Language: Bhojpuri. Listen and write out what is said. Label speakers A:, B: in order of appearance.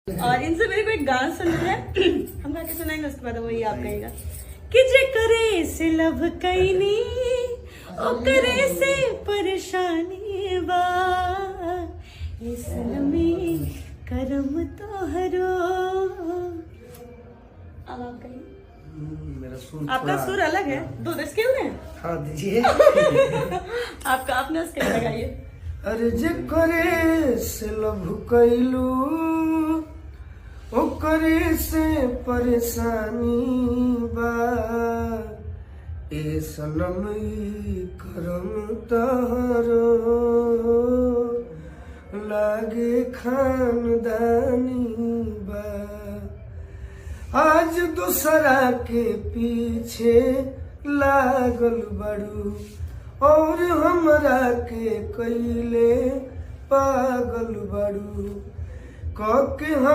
A: और इनसे मेरे को एक गाना सुनना है। हम गा के सुनाएंगे, उसके बाद वही आप गाएगा कि जे करे से लब कैनी ओ करे से परेशानी बा इसलमी करम तोहरो। अब आप गाइए।
B: मेरा सुर
A: आपका सुर अलग है, दो स्केल में।
B: हाँ दीजिए।
A: आपका अपना स्केल लगाइए।
B: अरे जे करे से लभ कैलू ओ करे से परेशानी बा ए सनम करम तहरो लागे खानदानी बा। आज दूसरा के पीछे लागल बड़ू और हमरा के कैले पागल बड़ू। क के हम